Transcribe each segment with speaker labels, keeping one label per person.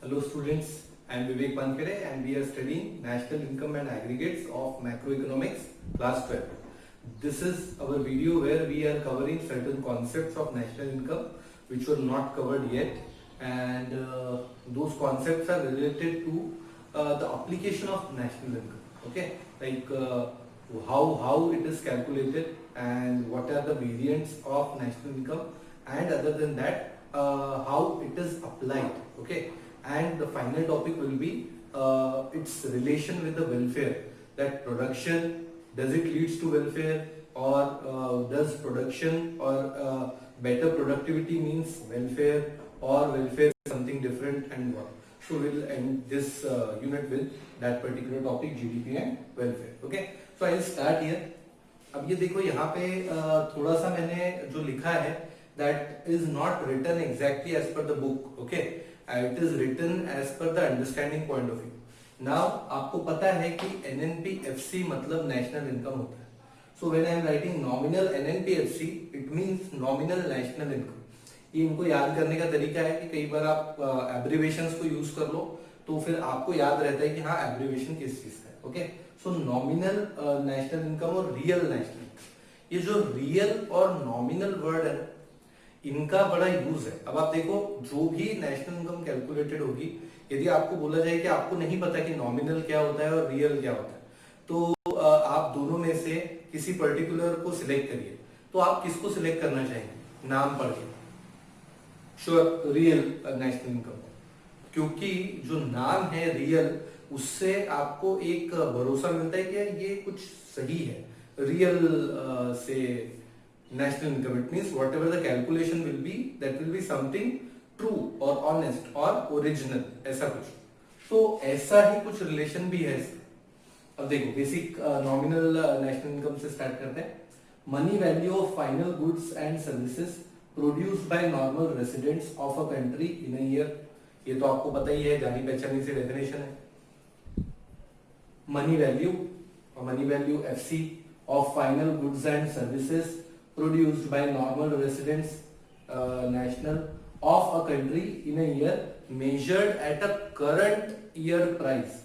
Speaker 1: Hello students, I am Vivek Pankere and we are studying National Income and Aggregates of Macroeconomics class 12. This is our video where we are covering certain concepts of national income which were not covered yet, and those concepts are related to the application of national income. Okay, like how it is calculated and what are the variants of national income, and other than that how it is applied. Okay, and the final topic will be its relation with the welfare, that production, does it leads to welfare, or does production or better productivity means welfare, or welfare is something different, and what. So we'll end this unit with that particular topic, GDP and welfare. Okay, so I'll start here. अब ये देखो यहाँ पे थोड़ा सा मैंने जो लिखा है that is not written exactly as per the book. Okay, it is written as per the understanding point of view. Now आपको पता है कि NNP-FC मतलब नेशनल इनकम होता है. So when I am writing nominal NNP-FC, it means nominal national income. ये इनको याद करने का तरीका है कि कई बार आप एब्रिवेशंस को यूज कर लो तो फिर आपको याद रहता है कि हाँ एब्रिवेशन किस चीज का है. ओके, सो नॉमिनल नेशनल इनकम और रियल नेशनल इनकम, ये जो रियल और नॉमिनल वर्ड है इनका बड़ा यूज है. अब आप देखो जो भी नेशनल इनकम कैलकुलेटेड होगी, यदि आपको बोला जाए कि आपको नहीं पता कि नॉमिनल क्या होता है और रियल क्या होता है, तो आप दोनों में से किसी पर्टिकुलर को सिलेक्ट करिए. तो आप किसको सिलेक्ट करना चाहेंगे नाम पढ़ के? श्योर, रियल नेशनल इनकम, क्योंकि जो नाम है रियल उससे आपको एक भरोसा मिलता है कि ये कुछ सही है. रियल से national income, it means whatever the calculation will be, that will be something true or honest or original, ऐसा कुछ. तो ऐसा ही कुछ रिलेशन भी है. अब देखो बेसिक नॉमिनल नेशनल इनकम से स्टार्ट करते हैं. Money value of final goods and services produced by normal residents of a country in a year. ये तो आपको पता ही है, जानी पहचानी से डेफिनेशन है. Money value FC of final goods and services produced by normal residents national of a country in a year measured at a current year price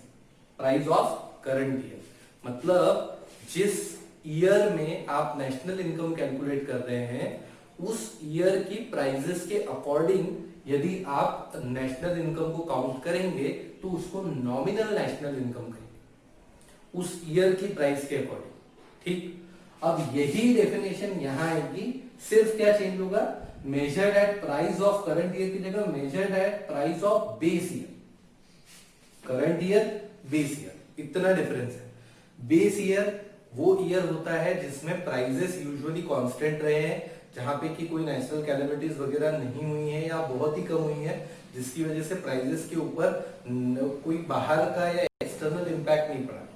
Speaker 1: of current year. मतलब जिस ईयर में आप नेशनल इनकम कैलकुलेट कर रहे हैं उस year की prices के अकॉर्डिंग यदि आप नेशनल इनकम को काउंट करेंगे तो उसको नॉमिनल नेशनल इनकम कहेंगे, उस ईयर की प्राइस के अकॉर्डिंग. ठीक, अब यही डेफिनेशन यहां आएगी, सिर्फ क्या चेंज होगा, measured at price of current year की जगह measured at price of base year. Current year, base year, इतना डिफरेंस है. बेस ईयर वो ईयर होता है जिसमें प्राइजेस यूजुअली कांस्टेंट रहे हैं, जहां पे कि कोई नेशनल कैलेमिटीज वगैरह नहीं हुई है या बहुत ही कम हुई है, जिसकी वजह से प्राइजेस के ऊपर कोई बाहर का या एक्सटर्नल इंपैक्ट नहीं पड़ा.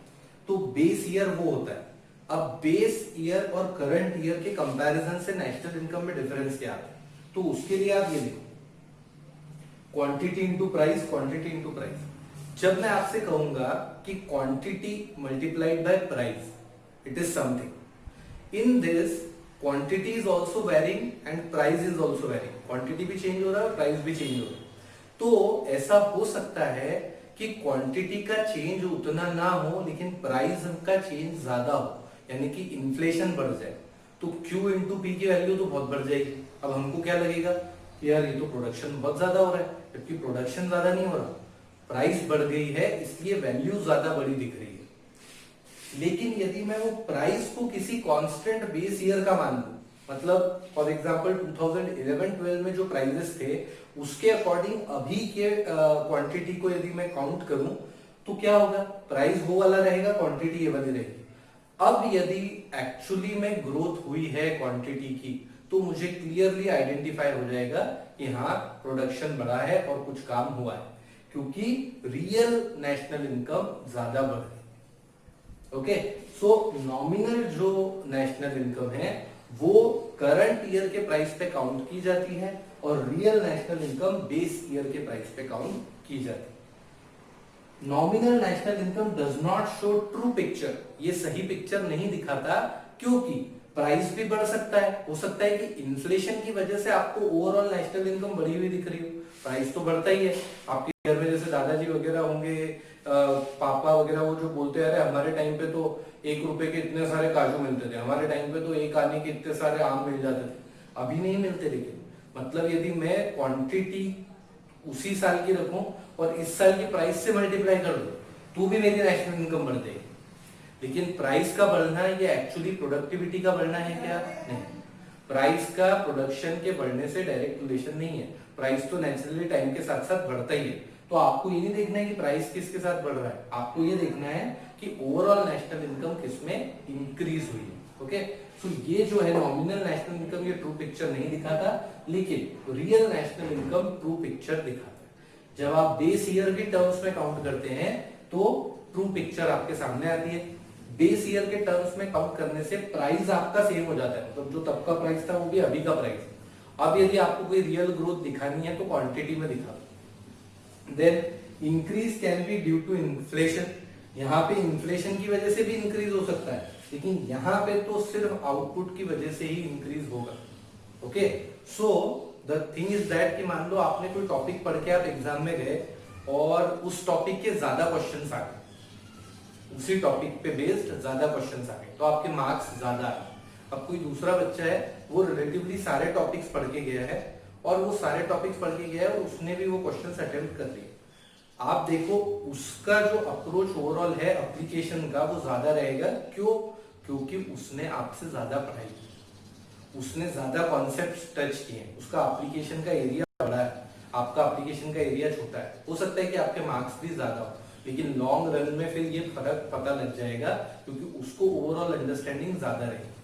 Speaker 1: तो बेस ईयर वो होता है. अब बेस ईयर और करंट ईयर के कंपैरिजन से नेशनल इनकम में डिफरेंस क्या है, तो उसके लिए आप ये देखो, quantity into price, quantity into price. जब मैं आपसे कहूंगा कि quantity multiplied by price, it is something. In this quantity is also varying and price is also varying. Quantity भी चेंज हो रहा है, प्राइस भी चेंज हो रहा है. तो ऐसा हो सकता है कि क्वांटिटी का चेंज उतना ना हो लेकिन प्राइस का चेंज ज्यादा हो, यानी कि इन्फ्लेशन बढ़ जाए. तो Q इंटू पी की वैल्यू तो बहुत बढ़ जाएगी. अब हमको क्या लगेगा कि यार ये तो प्रोडक्शन बहुत ज्यादा हो रहा है, जबकि प्रोडक्शन ज्यादा नहीं हो रहा, प्राइस बढ़ गई है इसलिए वैल्यू ज्यादा बड़ी दिख रही है. लेकिन यदि मैं वो प्राइस को किसी कांस्टेंट बेस ईयर का मान लूं, मतलब फॉर एग्जांपल 2011-12 में जो प्राइसेस थे उसके अकॉर्डिंग अभी के क्वांटिटी को यदि मैं काउंट करूं तो क्या होगा, प्राइस वो वाला रहेगा, क्वांटिटी ये वाली रहेगी. अब यदि एक्चुअली में ग्रोथ हुई है क्वांटिटी की तो मुझे क्लियरली आइडेंटिफाई हो जाएगा कि हाँ प्रोडक्शन बढ़ा है और कुछ काम हुआ है, क्योंकि रियल नेशनल इनकम ज्यादा बढ़ गई. ओके, सो नॉमिनल जो नेशनल इनकम है वो करंट ईयर के प्राइस पे काउंट की जाती है और real national income base year के प्राइस पे काउंट की जाती है. Nominal national income does not show true picture, ये सही पिक्चर नहीं दिखाता, क्योंकि प्राइस भी बढ़ सकता है, हो सकता है कि इन्फ्लेशन की वजह से आपको ओवरऑल नेशनल इनकम बढ़ी हुई दिख रही हो, प्राइस तो बढ़ता ही है। आपके घर में जैसे दादाजी वगैरह होंगे, पापा वगैरह, वो जो बोलते हैं अरे हमारे टाइम पे तो 1 रुपए के इतने सारे काजू मिलते थे, हमारे टाइम पे तो 1 आने के इतने सारे आम मिल जाते थे, अभी नहीं मिलते। लेकिन मतलब यदि मैं क्वांटिटी उसी साल की रखूं और इस साल की प्राइस से मल्टीप्लाई कर दूं तो भी मेरी नेशनल इनकम बढ़ जाएगी। लेकिन प्राइस का बढ़ना ये एक्चुअली प्रोडक्टिविटी का बढ़ना है क्या? नहीं, प्राइस का प्रोडक्शन के बढ़ने से डायरेक्ट रिलेशन नहीं है। प्राइस तो नेचुरली टाइम के साथ साथ बढ़ता ही है। तो आपको ये नहीं देखना है कि प्राइस किसके साथ बढ़ रहा है, आपको ये देखना है कि ओवरऑल नेशनल इनकम किसमें इंक्रीज हुई है। ओके, सो ये जो है नॉमिनल नेशनल इनकम, ये ट्रू पिक्चर नहीं दिखाता, लेकिन real national income true picture दिखाता है। जब आप बेस ईयर के टर्म्स में काउंट करते हैं तो ट्रू पिक्चर आपके सामने आती है। बेस ईयर के टर्म्स में काउंट करने से प्राइस आपका सेम हो जाता है, मतलब जो तब का प्राइस था वो भी अभी का प्राइस है। अब यदि आपको कोई रियल ग्रोथ दिखानी है तो क्वांटिटी में दिखा दो। Then increase can be due to inflation, यहाँ पे इन्फ्लेशन की वजह से भी इंक्रीज हो सकता है, लेकिन यहाँ पे तो सिर्फ आउटपुट की वजह से ही इंक्रीज होगा। Okay, so the thing is that कि मान लो आपने कोई टॉपिक पढ़ के आप एग्जाम में गए और उस टॉपिक के ज्यादा क्वेश्चंस आ गए, उसी टॉपिक पे बेस्ड ज्यादा क्वेश्चंस आ गए तो आपके मार्क्स ज्यादा आए। अब कोई दूसरा बच्चा है वो रिलेटिवली सारे टॉपिक्स पढ़ के गया है और वो सारे टॉपिक्स पढ़ के गया है और उसने भी वो क्वेश्चंस अटेम्प्ट कर लिए। आप देखो उसका जो अप्रोच ओवरऑल है एप्लीकेशन का वो ज्यादा रहेगा। क्यों? क्योंकि उसने आपसे ज्यादा पढ़ाई की, उसने ज्यादा कॉन्सेप्ट्स टच किए, उसका एप्लीकेशन का एरिया बड़ा है, आपका एप्लीकेशन का एरिया छोटा है। हो सकता है कि आपके मार्क्स भी ज्यादा हो, लेकिन लॉन्ग रन में फिर ये फर्क पता लग जाएगा क्योंकि उसको ओवरऑल अंडरस्टैंडिंग ज्यादा रहेगी।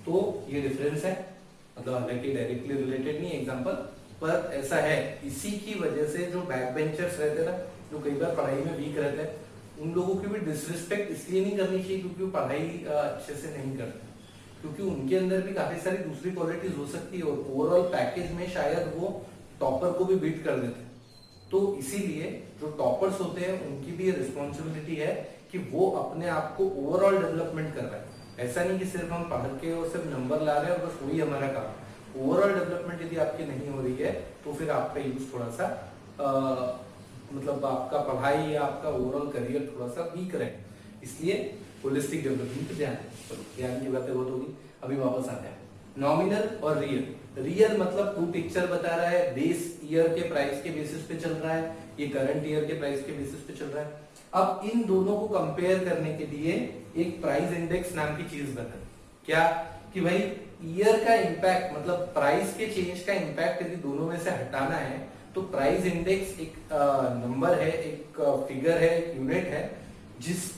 Speaker 1: तो ये डिफरेंस है, मतलब हालांकि डायरेक्टली रिलेटेड नहीं एग्जांपल, पर ऐसा है। इसी की वजह से जो बैक बेंचर्स रहते हैं ना, जो कई बार पढ़ाई में वीक रहते हैं, उन लोगों की भी डिसरिस्पेक्ट इसलिए नहीं करनी चाहिए क्योंकि वो पढ़ाई अच्छे से नहीं करते, क्योंकि उनके अंदर भी काफी सारी दूसरी क्वालिटीज हो सकती है और ओवरऑल पैकेज में शायद वो टॉपर को भी बीट कर देते हैं। तो इसीलिए जो टॉपर्स होते हैं उनकी भी ये रिस्पॉन्सिबिलिटी है कि वो अपने आप को ओवरऑल डेवलपमेंट कर रहे हैं। ऐसा नहीं कि सिर्फ हम पढ़ के और सिर्फ नंबर ला रहे हैं और बस वही हमारा काम। ओवरऑल डेवलपमेंट यदि आपकी नहीं हो रही है तो फिर आपका यूज थोड़ा सा मतलब आपका पढ़ाई या आपका ओवरऑल करियर थोड़ा सा वीक रहे। इसलिए होलिस्टिक डेवलपमेंट पे ध्यान है। चलो ध्यान की बातें बहुत होगी, अभी वापस आते हैं। नॉमिनल और रियल। रियल मतलब ट्रू पिक्चर बता रहा है, बेस ईयर के प्राइस के बेसिस पे चल रहा है, ये करंट ईयर के प्राइस के बेसिस पे चल रहा है। अब इन दोनों को कंपेयर करने के लिए एक प्राइस इंडेक्स नाम की चीज बना। क्या? कि भाई ईयर का इंपैक्ट, मतलब प्राइस के चेंज का इंपैक्ट यदि दोनों में से हटाना है तो प्राइस इंडेक्स एक नंबर है, एक फिगर है, एक यूनिट है, जिस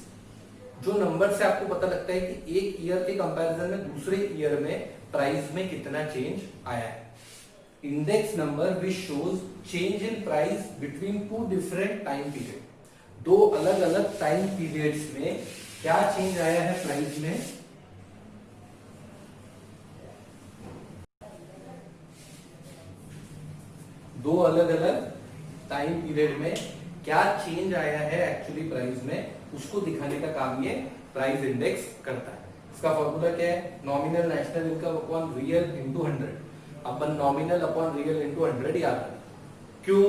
Speaker 1: जो नंबर से आपको पता लगता है कि एक ईयर के कंपैरिजन में दूसरे ईयर में प्राइस में कितना चेंज आया है। Index number which shows change in price between two different time period. दो अलग अलग टाइम पीरियड्स में क्या चेंज आया है प्राइस में, दो अलग अलग टाइम पीरियड में क्या चेंज आया है एक्चुअली प्राइस में, उसको दिखाने का काम ये प्राइस इंडेक्स करता है। इसका फॉर्मूला क्या है? Nominal national income upon real into 100। अपन नॉमिनल अपॉन रियल इंटू 100 याद रखना। क्यों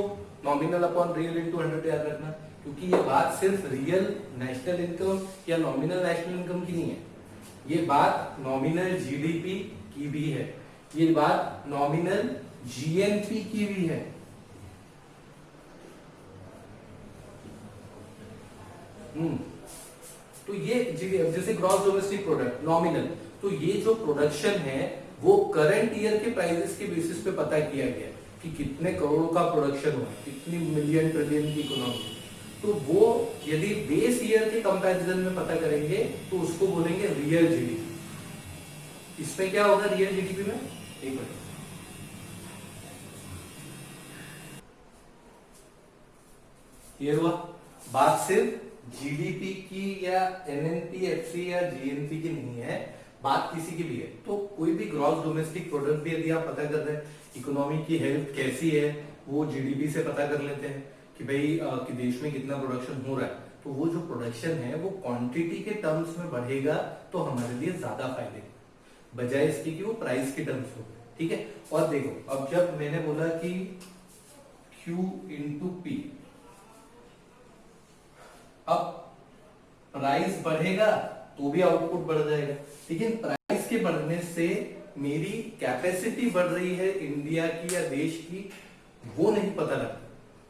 Speaker 1: नॉमिनल अपॉन रियल इंटू 100 याद रखना? क्योंकि ये बात सिर्फ रियल नेशनल इनकम या नॉमिनल नेशनल इनकम की नहीं है, ये बात नॉमिनल जीडीपी की भी है, ये बात नॉमिनल जीएनपी की भी है। तो ये जैसे ग्रॉस डोमेस्टिक प्रोडक्ट नॉमिनल, तो ये जो प्रोडक्शन है वो करंट ईयर के प्राइसेस के बेसिस पे पता किया गया कि कितने करोड़ों का प्रोडक्शन हुआ, कितनी मिलियन ट्रिलियन की इकोनॉमी। तो वो यदि बेस ईयर के कंपैरिजन में पता करेंगे तो उसको बोलेंगे रियल जीडीपी। इसमें क्या होगा रियल जीडीपी में? एक मिनट, क्लियर हुआ? बात सिर्फ जीडीपी की या एनएनपी, एफसी या जीएनपी की नहीं है, बात किसी की भी है। तो कोई भी ग्रॉस डोमेस्टिक प्रोडक्ट भी यदि आप पता कर रहे हैं, इकोनॉमी की हेल्थ कैसी है वो जीडीपी से पता कर लेते हैं कि भाई कि देश में कितना प्रोडक्शन हो रहा है। तो वो जो प्रोडक्शन है वो क्वांटिटी के टर्म्स में बढ़ेगा तो हमारे लिए ज्यादा फायदे। बजाय इसके कि वो प्राइस की टर्म्स हो। ठीक है, और देखो अब जब मैंने बोला कि Q इंटू पी, अब प्राइस बढ़ेगा तो भी आउटपुट बढ़ जाएगा, लेकिन प्राइस के बढ़ने से मेरी कैपेसिटी बढ़ रही है इंडिया की या देश की, वो नहीं पता लगता।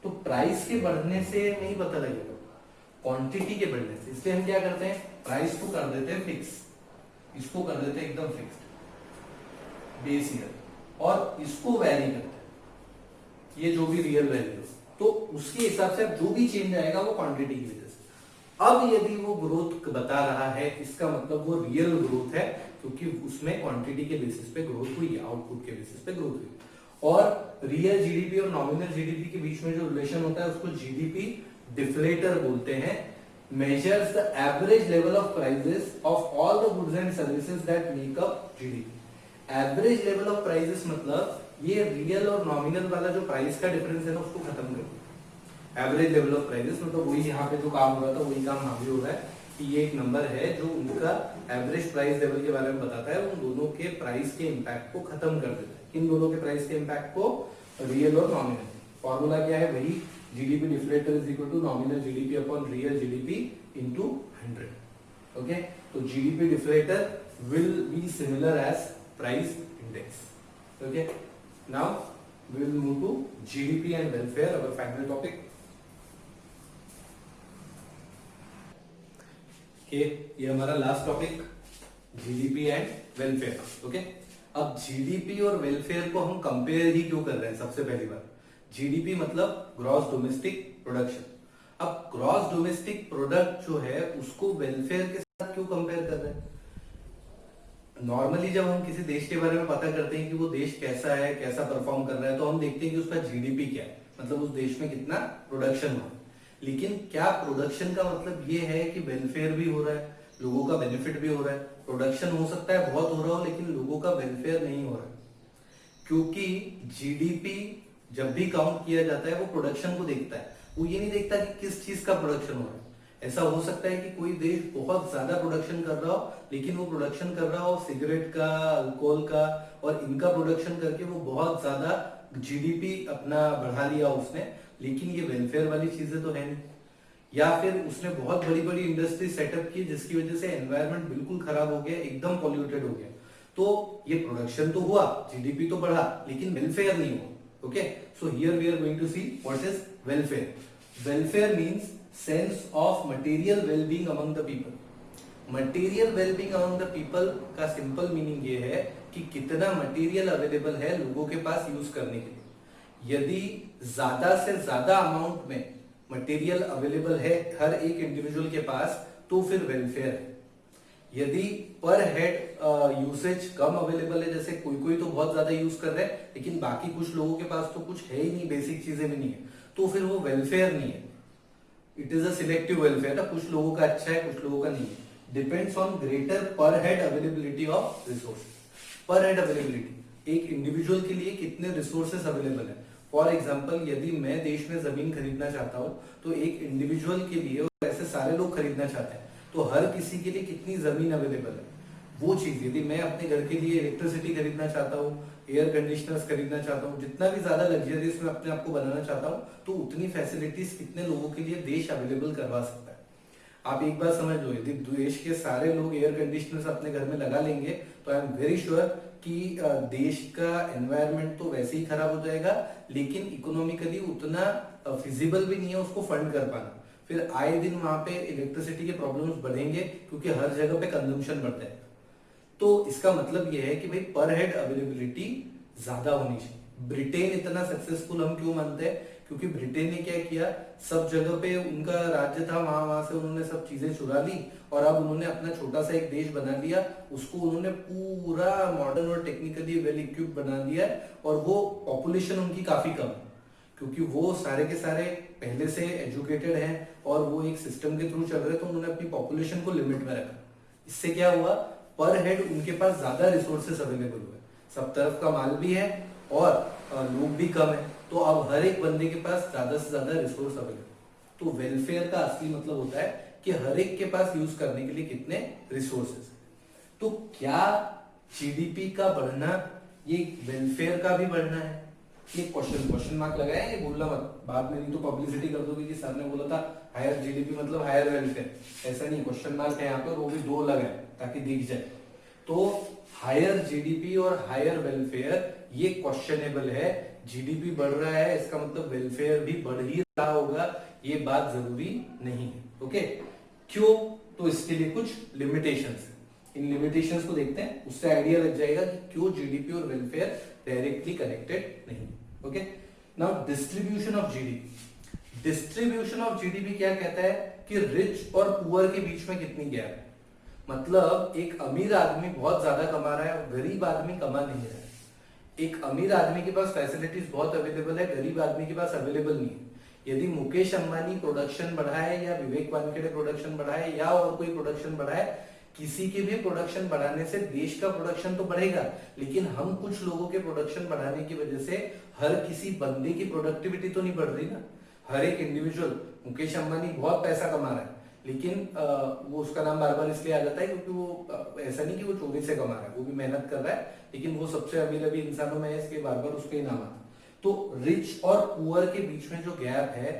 Speaker 1: तो प्राइस के बढ़ने से नहीं पता लगेगा, क्वांटिटी के बढ़ने से। इसलिए हम क्या करते हैं, प्राइस को कर देते हैं फिक्स, इसको कर देते हैं एकदम फिक्स्ड बेस ईयर, और इसको वैरी करते हैं, ये जो भी रियल वैल्यू, तो उसके हिसाब से अब जो भी चेंज आएगा वो क्वांटिटी की वजह से। अब यदि वो ग्रोथ बता रहा है, इसका मतलब वो रियल ग्रोथ है, क्योंकि उसमें क्वांटिटी के बेसिस पे ग्रोथ हुई है, आउटपुट के बेसिस पे ग्रोथ हुई। और रियल जीडीपी और नॉमिनल जीडीपी के बीच में जो रिलेशन होता है उसको जीडीपी डिफ्लेटर बोलते हैं। Measures the average level of prices of all the goods and services that make up GDP. Average level of prices मतलब ये रियल और नॉमिनल वाला जो प्राइस का डिफरेंस है ना, उसको खत्म कर। एवरेज लेवल ऑफ प्राइसेस मतलब वही यहाँ पे जो काम हो रहा था वही काम यहाँ भी हो रहा है, कि ये एक नंबर है जो उनका एवरेज प्राइस लेवल के बारे में बताता है, उन दोनों के प्राइस के इंपैक्ट को खत्म कर देता है। इन दोनों के प्राइस के इंपैक्ट को, रियल और नॉमिनल। फॉर्मूला क्या है, वही GDP deflator is equal to nominal GDP upon real GDP into 100। Okay, तो GDP deflator will be similar as price index. Okay, now we will move to GDP and welfare, our final topic. ये हमारा last topic GDP and welfare. Okay, अब GDP और welfare को हम compare ही क्यों कर रहे हैं? सबसे पहली बात, जीडीपी मतलब ग्रॉस डोमेस्टिक प्रोडक्शन। अब ग्रॉस डोमेस्टिक प्रोडक्ट जो है उसको वेलफेयर के साथ क्यों कंपेयर कर रहे हैं? नॉर्मली जब हम किसी देश के बारे में पता करते हैं कि वो देश कैसा है, कैसा परफॉर्म कर रहा है, तो हम देखते हैं कि उसका जीडीपी क्या है, मतलब उस देश में कितना प्रोडक्शन हो। लेकिन क्या प्रोडक्शन का मतलब ये है कि वेलफेयर भी हो रहा है, लोगों का बेनिफिट भी हो रहा है? प्रोडक्शन हो सकता है बहुत हो रहा हो, लेकिन लोगों का वेलफेयर नहीं हो रहा है, क्योंकि जीडीपी जब भी काउंट किया जाता है वो प्रोडक्शन को देखता है, वो ये नहीं देखता कि किस चीज का प्रोडक्शन हो रहा है। ऐसा हो सकता है कि कोई देश बहुत ज्यादा प्रोडक्शन कर रहा हो, लेकिन वो प्रोडक्शन कर रहा हो सिगरेट का, अल्कोहल का, और इनका प्रोडक्शन करके वो बहुत ज्यादा जीडीपी अपना बढ़ा लिया उसने, लेकिन ये वेलफेयर वाली चीजें तो है नहीं। या फिर उसने बहुत बड़ी बड़ी इंडस्ट्री सेटअप की जिसकी वजह से एनवायरनमेंट बिल्कुल खराब हो गया, एकदम पॉल्यूटेड हो गया, तो ये प्रोडक्शन तो हुआ, जीडीपी तो बढ़ा, लेकिन वेलफेयर नहीं हुआ। Okay, so here we are going to see what is welfare. Welfare means sense of material wellbeing among the people. Material wellbeing among the people का सिंपल मीनिंग ये है कि कितना मटेरियल अवेलेबल है लोगों के पास यूज करने के लिए। यदि ज्यादा से ज्यादा अमाउंट में मटेरियल अवेलेबल है हर एक इंडिविजुअल के पास, तो फिर वेलफेयर है। यदि पर हेड यूसेज कम अवेलेबल है, जैसे कोई कोई तो बहुत ज्यादा यूज कर रहे हैं, लेकिन बाकी कुछ लोगों के पास तो कुछ है ही नहीं, बेसिक चीजें भी नहीं है, तो फिर वो वेलफेयर नहीं है। It is a selective welfare, कुछ लोगों का अच्छा है, कुछ लोगों का नहीं है। डिपेंड्स ऑन ग्रेटर पर हेड अवेलेबिलिटी ऑफ रिसोर्सेज। पर हेड अवेलेबिलिटी, एक इंडिविजुअल के लिए कितने रिसोर्सेज अवेलेबल है। फॉर एग्जाम्पल, यदि मैं देश में जमीन खरीदना चाहता हूं, तो एक इंडिविजुअल के लिए, और ऐसे सारे लोग खरीदना चाहते हैं, तो हर किसी के लिए कितनी जमीन अवेलेबल है, वो चीज। यदि मैं अपने घर के लिए इलेक्ट्रिसिटी खरीदना चाहता हूँ, एयर कंडीशनर्स खरीदना चाहता हूँ, जितना भी ज्यादा लग्जरियस मैं अपने आप को बनाना चाहता हूँ, तो उतनी फैसिलिटीज कितने लोगों के लिए देश अवेलेबल करवा सकता है। आप एक बात समझ लो, यदि देश के सारे लोग एयर कंडीशनर्स अपने घर में लगा लेंगे, तो आई एम वेरी श्योर कि देश का एनवायरनमेंट तो वैसे ही खराब हो जाएगा, लेकिन इकोनॉमिकली उतना फिजिबल भी नहीं है उसको फंड कर पाना। फिर आए दिन वहां पे इलेक्ट्रिसिटी के प्रॉब्लम्स बढ़ेंगे, क्योंकि हर जगह पे कंजम्पशन बढ़ता है। तो इसका मतलब यह है कि भाई पर हेड अवेलेबिलिटी ज्यादा होनी चाहिए। ब्रिटेन इतना सक्सेसफुल हम क्यों मानते हैं? क्योंकि ब्रिटेन ने क्या किया, सब जगह पे उनका राज्य था, वहां से उन्होंने सब चीजें चुरा ली, और अब उन्होंने अपना छोटा सा एक देश बना लिया, उसको उन्होंने पूरा मॉडर्न और टेक्निकली वेल इक्विप बना दिया, और वो पॉपुलेशन उनकी काफी कम है, क्योंकि वो सारे के सारे पहले से एजुकेटेड हैं और वो एक सिस्टम के थ्रू चल रहे, तो उन्होंने अपनी पॉपुलेशन को लिमिट में रखा। इससे क्या हुआ, पर हेड उनके पास ज्यादा रिसोर्सेस अवेलेबल हुए, सब तरफ का माल भी है और लोग भी कम है, तो अब हर एक बंदे के पास ज्यादा से ज्यादा रिसोर्स अवेलेबल। तो वेलफेयर का असली मतलब होता है कि हर एक के पास यूज करने के लिए कितने रिसोर्सेस। तो क्या जीडीपी का बढ़ना ये वेलफेयर का भी बढ़ना है। ये क्वेश्चन मार्क लगाया, ये भूलना मत, बाद में नहीं तो पब्लिसिटी कर दोगे कि सर ने बोला था हायर जीडीपी मतलब हायर वेलफेयर। ऐसा नहीं, क्वेश्चन मार्क है यहाँ पे और वो भी 2 लगाए ताकि दिख जाए। तो हायर जीडीपी और हायर वेलफेयर ये क्वेश्चनेबल है। जीडीपी बढ़ रहा है इसका मतलब वेलफेयर भी बढ़ ही रहा होगा, ये बात जरूरी नहीं है। ओके, क्यों? तो इसके लिए कुछ लिमिटेशंस है, इन लिमिटेशंस को देखते हैं, उससे आइडिया लग जाएगा कि क्यों जीडीपी और वेलफेयर डायरेक्टली कनेक्टेड नहीं। Okay, now distribution of GDP. Distribution of GDP क्या कहता है कि रिच और पुअर के बीच में कितनी गैप है। मतलब एक अमीर आदमी बहुत ज्यादा कमा रहा है और गरीब आदमी कमा नहीं रहा है। एक अमीर आदमी के पास फैसिलिटीज बहुत अवेलेबल है, गरीब आदमी के पास अवेलेबल नहीं है। यदि मुकेश अंबानी प्रोडक्शन बढ़ाए या विवेक वानखेड़े प्रोडक्शन बढ़ाए या और कोई प्रोडक्शन बढ़ाए, किसी के भी प्रोडक्शन बढ़ाने से देश का प्रोडक्शन तो बढ़ेगा, लेकिन हम कुछ लोगों के प्रोडक्शन बढ़ाने की वजह से हर किसी बंदे की प्रोडक्टिविटी तो नहीं बढ़ रही ना। हर एक इंडिविजुअल, मुकेश अंबानी बहुत पैसा कमा रहा है, लेकिन वो उसका नाम बार बार इसलिए आ जाता है क्योंकि वो ऐसा नहीं कि वो चोरी से कमा रहा है, वो भी मेहनत कर रहा है, लेकिन वो सबसे अमीर अभी इंसानों में है, इसलिए बार बार उसका ही नाम आता है। तो रिच और पुअर के बीच में जो गैप है,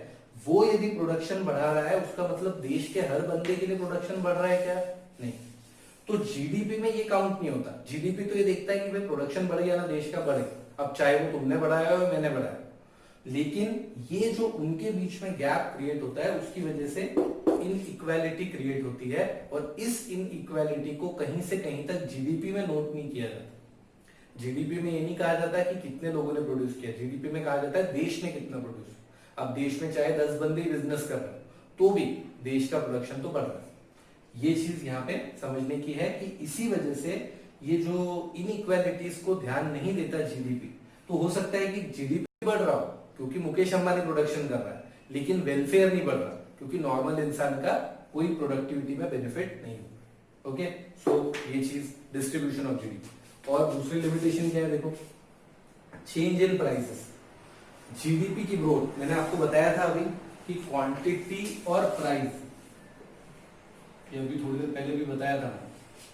Speaker 1: वो यदि प्रोडक्शन बढ़ा रहा है उसका मतलब देश के हर बंदे के लिए प्रोडक्शन बढ़ रहा है क्या? नहीं। तो जीडीपी में ये काउंट नहीं होता। जीडीपी तो ये देखता है कि भाई प्रोडक्शन बढ़े या ना देश का बढ़े, अब चाहे वो तुमने बढ़ाया हो मैंने बढ़ाया। लेकिन ये जो उनके बीच में गैप क्रिएट होता है उसकी वजह से इनइक्वालिटी क्रिएट होती है, और इस इनइक्वालिटी को कहीं से कहीं तक जीडीपी में नोट नहीं किया जाता। जीडीपी में ये नहीं कहा जाता कि कितने लोगों ने प्रोड्यूस किया, जीडीपी में कहा जाता है देश ने कितना प्रोड्यूस किया। अब देश में चाहे 10 बंदे बिजनेस कर रहे हैं तो भी देश का प्रोडक्शन तो बढ़ रहा है। ये चीज यहाँ पे समझने की है कि इसी वजह से ये जो इनइक्वालिटीज को ध्यान नहीं देता जीडीपी, तो हो सकता है कि जीडीपी बढ़ रहा हो क्योंकि मुकेश अंबानी प्रोडक्शन कर रहा है, लेकिन वेलफेयर नहीं बढ़ रहा क्योंकि नॉर्मल इंसान का कोई प्रोडक्टिविटी में बेनिफिट नहीं होगा। ओके, सो ये चीज डिस्ट्रीब्यूशन ऑफ जीडीपी। और दूसरी लिमिटेशन क्या है, देखो, चेंज इन प्राइसेस। जीडीपी की ग्रोथ मैंने आपको बताया था अभी कि क्वांटिटी और प्राइस, ये अभी थोड़ी देर पहले भी बताया था,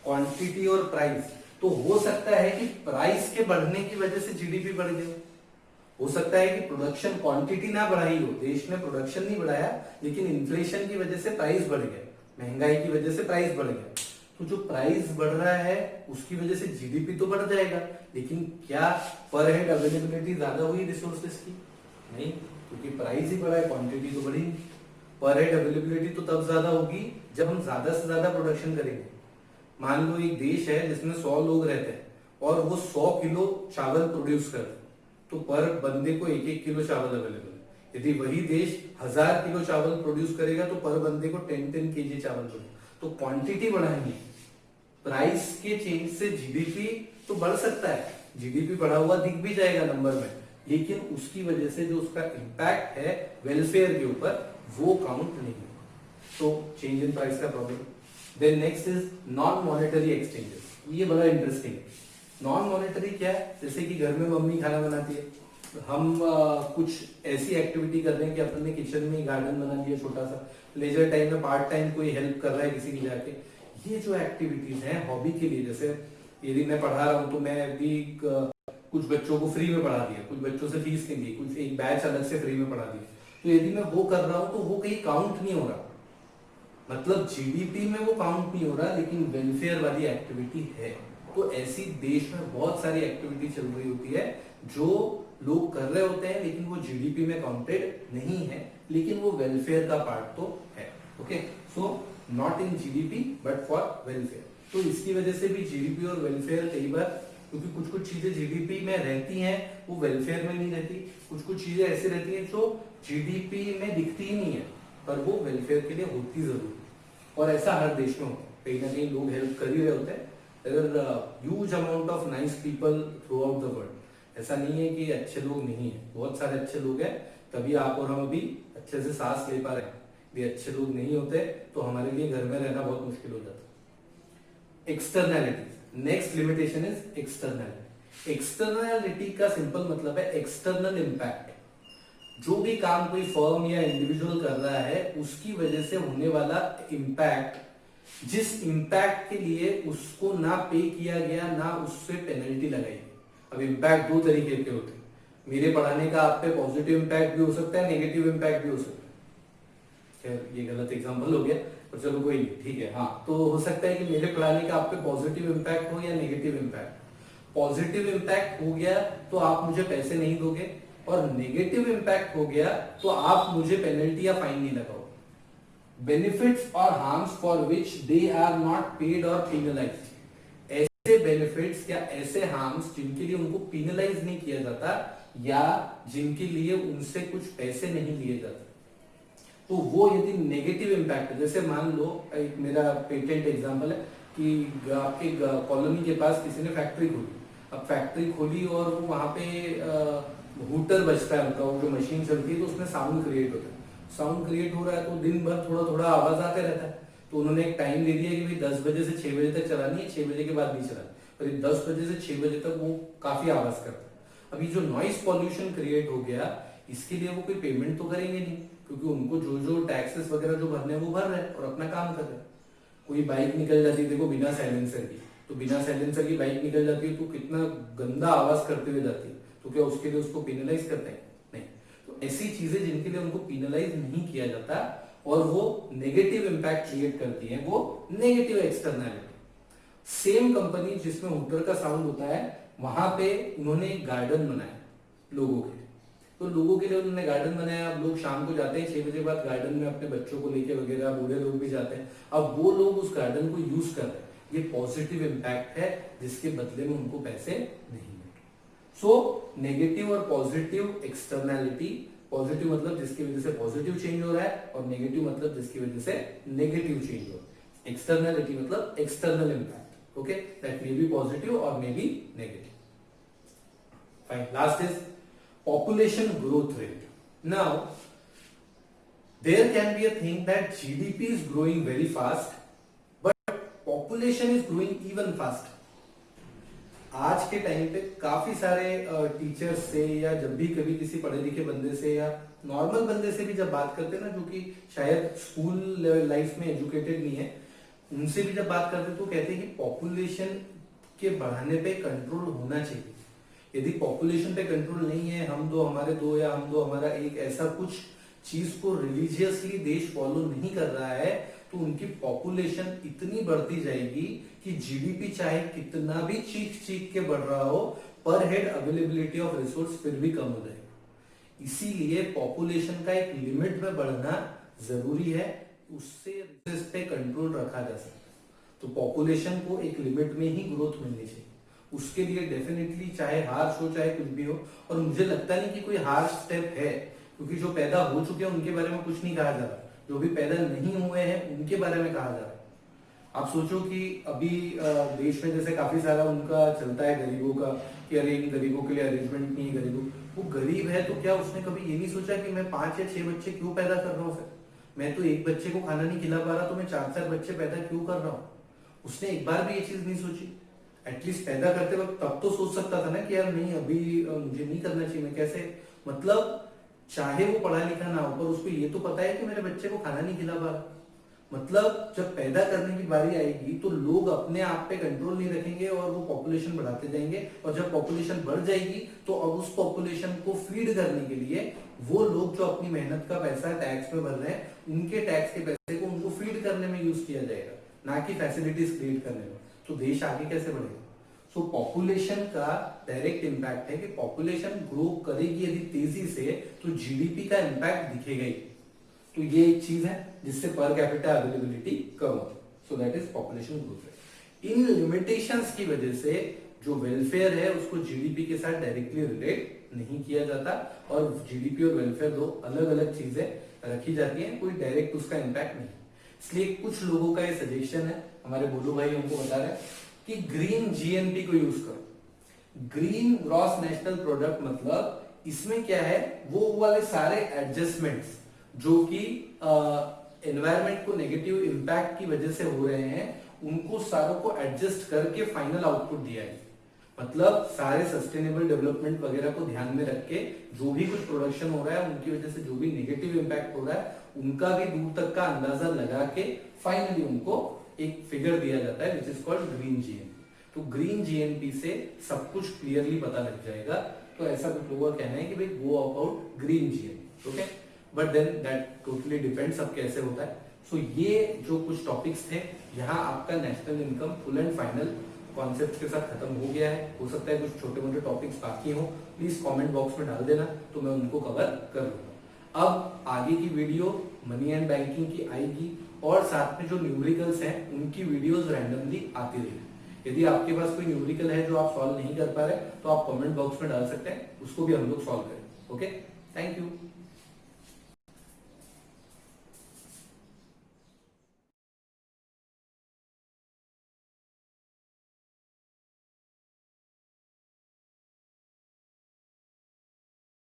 Speaker 1: क्वांटिटी और प्राइस। तो हो सकता है कि प्राइस के बढ़ने की वजह से जीडीपी बढ़ गई, हो सकता है कि प्रोडक्शन क्वांटिटी ना बढ़ाई हो, देश ने प्रोडक्शन नहीं बढ़ाया लेकिन इन्फ्लेशन की वजह से प्राइस बढ़ गया, महंगाई की वजह से प्राइस बढ़ गया। तो जो प्राइस बढ़ रहा है उसकी वजह से जीडीपी तो बढ़ जाएगा, लेकिन क्या पर हेड अवेलेबिलिटी ज्यादा हुई रिसोर्सेज की? नहीं, क्योंकि प्राइस ही बढ़ा है, क्वांटिटी तो बढ़ी। पर हेड अवेलेबिलिटी तो तब ज्यादा होगी जब हम ज्यादा से ज्यादा प्रोडक्शन करेंगे। मान लो एक देश है जिसमें 100 लोग रहते हैं और वो 100 किलो चावल प्रोड्यूस करते हैं, तो पर बंदे को 1-1 किलो चावल अवेलेबल है। यदि वही देश 1000 किलो चावल प्रोड्यूस करेगा तो पर बंदे को 10-10 केजी चावल मिलेगा। तो क्वांटिटी बढ़ाएंगे, प्राइस के चेंज से जीडीपी तो बढ़ सकता है, जीडीपी बढ़ा हुआ दिख भी जाएगा नंबर में, लेकिन उसकी वजह से जो उसका इंपैक्ट है वेलफेयर के ऊपर वो काउंट नहीं होगा। तो चेंज इन प्राइस का problem. Then next is non monetary exchanges. ये बड़ा इंटरेस्टिंग है। नॉन मॉनेटरी क्या है? जैसे कि घर में मम्मी खाना बनाती है, हम कुछ ऐसी एक्टिविटी कर रहे हैं कि अपने किचन में गार्डन बना लिया छोटा सा, लेजर टाइम में पार्ट टाइम कोई हेल्प कर रहा है किसी की जाके, ये जो एक्टिविटीज हैं हॉबी के लिए, जैसे यदि मैं पढ़ा रहा हूँ तो मैं भी कुछ बच्चों को फ्री में पढ़ा दिया, कुछ बच्चों से फीस नहीं दी, कुछ एक बैच अलग से फ्री में पढ़ा दिया, तो यदि मैं वो कर रहा हूँ तो वो कहीं काउंट नहीं हो रहा, मतलब जीडीपी में वो काउंट नहीं हो रहा, लेकिन वेलफेयर वाली एक्टिविटी है। तो ऐसी देश में बहुत सारी एक्टिविटी चल रही होती है जो लोग कर रहे होते हैं लेकिन वो जीडीपी में काउंटेड नहीं है, लेकिन वो वेलफेयर का पार्ट तो है। Okay, so not in GDP but for welfare. तो इसकी वजह से भी जीडीपी और वेलफेयर कई बार, क्योंकि कुछ कुछ चीजें जीडीपी में रहती हैं वो वेलफेयर में नहीं रहती, कुछ कुछ चीजें ऐसी रहती हैं जो जीडीपी में दिखती ही नहीं है पर वो वेलफेयर के लिए होती जरूर है, और ऐसा हर देश में होता है, कहीं ना कहीं लोग हेल्प कर ही रहे होते हैं। Huge amount of nice people through out the world, ऐसा नहीं है कि अच्छे लोग नहीं है, बहुत सारे अच्छे लोग हैं, तभी आप और हम अभी अच्छे से सांस ले पा रहे हैं। ये अच्छे लोग नहीं होते तो हमारे लिए घर में रहना बहुत मुश्किल हो जाता। Externality, next limitation is externality. Externality का सिंपल मतलब है एक्सटर्नल इंपैक्ट। जो भी काम कोई फर्म या इंडिविजुअल कर रहा है उसकी वजह से होने वाला इंपैक्ट जिस इम्पैक्ट के लिए उसको ना पे किया गया ना उससे पेनल्टी लगाई गई। अब इम्पैक्ट दो तरीके के होते हैं, मेरे पढ़ाने का आप पे पॉजिटिव इम्पैक्ट भी हो सकता है, नेगेटिव इम्पैक्ट भी हो सकता है। खैर ये गलत एग्जांपल हो गया, पर चलो कोई नहीं, ठीक है। हाँ, तो हो सकता है कि मेरे पढ़ाने का आप पे पॉजिटिव इम्पैक्ट हो या नेगेटिव इम्पैक्ट। पॉजिटिव इम्पैक्ट हो गया तो आप मुझे पैसे नहीं दोगे, और नेगेटिव इम्पैक्ट हो गया तो आप मुझे पेनल्टी या फाइन नहीं लगाओगे। बेनिफिट्स और harms for which they are not paid और पीनलाइज्ड, ऐसे बेनिफिट्स या ऐसे हार्म्स जिनके लिए उनको पीनलाइज नहीं किया जाता या जिनके लिए उनसे कुछ पैसे नहीं लिए जाते, तो वो यदि नेगेटिव इम्पैक्ट है, जैसे मान लो एक मेरा पेटेंट एग्जांपल है कि आपके कॉलोनी के पास किसी ने फैक्ट्री खोली। अब फैक्ट्री खोली और वो वहां पे हूटर बजता है, उनका वो जो मशीन चलती है तो उसमें साउंड क्रिएट होता है। साउंड क्रिएट हो रहा है तो दिन भर थोड़ा थोड़ा आवाज आते रहता है, तो उन्होंने एक टाइम दे दिया कि भाई 10 बजे से 6 बजे तक चलानी है, 6 बजे के बाद नहीं चलानी, पर 10 बजे से 6 बजे तक वो काफी आवाज करता है। अभी जो नॉइस पॉल्यूशन क्रिएट हो गया, इसके लिए वो कोई पेमेंट तो करेंगे नहीं, क्योंकि उनको जो जो टैक्सेस वगैरह जो भरने हैं वो भर रहे हैं और अपना काम कर रहे हैं। कोई बाइक निकल जाती है देखो बिना साइलेंसर की, तो बिना साइलेंसर की बाइक निकल जाती है तो कितना गंदा आवाज करते हुए जाती है, तो क्या उसके लिए उसको पेनलाइज करते हैं? नहीं। तो ऐसी चीजें जिनके लिए उनको पेनलाइज नहीं किया जाता और वो नेगेटिव इम्पैक्ट क्रिएट करती है, वो नेगेटिव एक्सटर्नैलिटी। सेम कंपनी जिसमें हूटर का साउंड होता है, वहां पे उन्होंने एक गार्डन बनाया लोगों के लिए, तो लोगों के लिए उन्होंने गार्डन बनाया। अब लोग शाम को जाते हैं 6 बजे बाद गार्डन में अपने बच्चों को लेके वगैरह, बूढ़े लोग भी जाते हैं। अब वो लोग उस गार्डन को यूज कर रहे हैं, ये पॉजिटिव इम्पैक्ट है जिसके बदले में उनको पैसे नहीं मिले। सो नेगेटिव और पॉजिटिव एक्सटर्नैलिटी, पॉजिटिव मतलब जिसकी वजह से पॉजिटिव चेंज हो रहा है, और नेगेटिव मतलब जिसकी वजह से नेगेटिव चेंज हो रहा है। एक्सटर्नैलिटी मतलब external impact, okay, that may be positive और may be negative. Fine, last is population growth rate. Now, there can be a thing that GDP is growing very fast, but population is growing even fast. आज के time पे काफी सारे teachers से या जब भी कभी किसी पढ़े लिखे बंदे से या नॉर्मल बंदे से भी जब बात करते हैं ना, जो कि शायद स्कूल लाइफ में एजुकेटेड नहीं है, उनसे भी जब बात करते तो कहते हैं कि पॉपुलेशन के बढ़ाने पे कंट्रोल होना चाहिए। यदि पॉपुलेशन पे कंट्रोल नहीं है, हम दो हमारे दो या हम दो हमारा एक, ऐसा कुछ चीज को रिलीजियसली देश फॉलो नहीं कर रहा है, तो उनकी पॉपुलेशन इतनी बढ़ती जाएगी कि जीडीपी चाहे कितना भी चीख चीख के बढ़ रहा हो, पर हेड अवेलेबिलिटी ऑफ रिसोर्स फिर भी कम हो जाएगी। इसीलिए पॉपुलेशन का एक लिमिट में बढ़ना जरूरी है, उससे रिसोर्स पे कंट्रोल रखा जा सकता है। तो पॉपुलेशन को एक लिमिट में ही ग्रोथ मिलनी चाहिए, उसके लिए डेफिनेटली चाहे हार्श हो चाहे कुछ भी हो। और मुझे लगता नहीं कि कोई हार्श स्टेप है, क्योंकि जो पैदा हो चुके हैं उनके बारे में कुछ नहीं कहा जा रहा, जो भी पैदा नहीं हुए हैं उनके बारे में कहा जा रहा है। आप सोचो कि अभी देश में जैसे काफी सारा उनका चलता है गरीबों का, कि अरे इन गरीबों के लिए अरेंजमेंट नहीं है, गरीबों, वो गरीब है तो क्या उसने कभी ये नहीं सोचा कि मैं 5 या 6 बच्चे क्यों पैदा कर रहा हूँ? फिर मैं तो एक बच्चे को खाना नहीं खिला पा रहा, तो मैं 4-4 बच्चे पैदा क्यों कर रहा हूँ? उसने एक बार भी ये चीज नहीं सोची। एटलीस्ट पैदा करते वक्त तब तो सोच सकता था ना कि यार नहीं, अभी मुझे नहीं करना चाहिए, मैं कैसे, मतलब चाहे वो पढ़ा लिखा ना हो, पर उसको ये तो पता है कि मेरे बच्चे को खाना नहीं खिला पा रहा। मतलब जब पैदा करने की बारी आएगी तो लोग अपने आप पे कंट्रोल नहीं रखेंगे और वो पॉपुलेशन बढ़ाते जाएंगे, और जब पॉपुलेशन बढ़ जाएगी तो अब उस पॉपुलेशन को फीड करने के लिए वो लोग जो अपनी मेहनत का पैसा टैक्स में भर रहे हैं, उनके टैक्स के पैसे को उनको फीड करने में यूज किया जाएगा, ना कि फैसिलिटीज क्रिएट करने में। तो देश आगे कैसे बढ़ेगा? सो पॉपुलेशन का डायरेक्ट इंपैक्ट है कि पॉपुलेशन ग्रो करेगी यदि तेजी से, तो जीडीपी का इंपैक्ट दिखेगा ही। तो ये एक चीज है जिससे पर कैपिटा अवेलेबिलिटी कम होती है। So that is population growth rate. In limitations की वजह से जो वेलफेयर है उसको जीडीपी के साथ डायरेक्टली रिलेट नहीं किया जाता, और जीडीपी और वेलफेयर दो अलग अलग चीजें रखी जाती हैं, कोई डायरेक्ट उसका इंपैक्ट नहीं। इसलिए कुछ लोगों का ये सजेशन है, हमारे बोलू भाई हमको बता रहे हैं कि ग्रीन जीएनपी को यूज करो। ग्रीन ग्रॉस नेशनल प्रोडक्ट मतलब इसमें क्या है, वो वाले सारे एडजस्टमेंट्स जो कि एनवायरनमेंट को नेगेटिव इंपैक्ट की वजह से हो रहे हैं, उनको सारों को एडजस्ट करके फाइनल आउटपुट दिया है। मतलब सारे सस्टेनेबल डेवलपमेंट वगैरह को ध्यान में रख के जो भी कुछ प्रोडक्शन हो रहा है उनकी वजह से जो भी नेगेटिव इंपैक्ट हो रहा है उनका भी दूर तक का अंदाजा लगा के फाइनली उनको एक फिगर दिया जाता है which is called green GNP. तो ग्रीन जीएनपी से सब कुछ क्लियरली पता लग जाएगा। तो ऐसा कुछ लोगों का कहना है कि भाई go about green GNP, okay, but then that totally depends अब कैसे होता है। सो ये जो कुछ टॉपिक्स थे, यहाँ आपका national income full and final concept के साथ खत्म हो गया है। हो सकता है कुछ छोटे मोटे टॉपिक्स बाकी हो, प्लीज कमेंट बॉक्स में डाल देना तो मैं उनको कवर कर लूंगा। अब आगे की वीडियो मनी एंड बैंकिंग की आएगी और साथ में जो न्यूमेरिकल्स हैं उनकी वीडियोस रैंडमली आती रहेगी। यदि आपके पास कोई न्यूमेरिकल है जो आप सॉल्व नहीं कर पा रहे तो आप कमेंट बॉक्स में डाल सकते हैं, उसको भी हम लोग सॉल्व करें। Okay, thank you.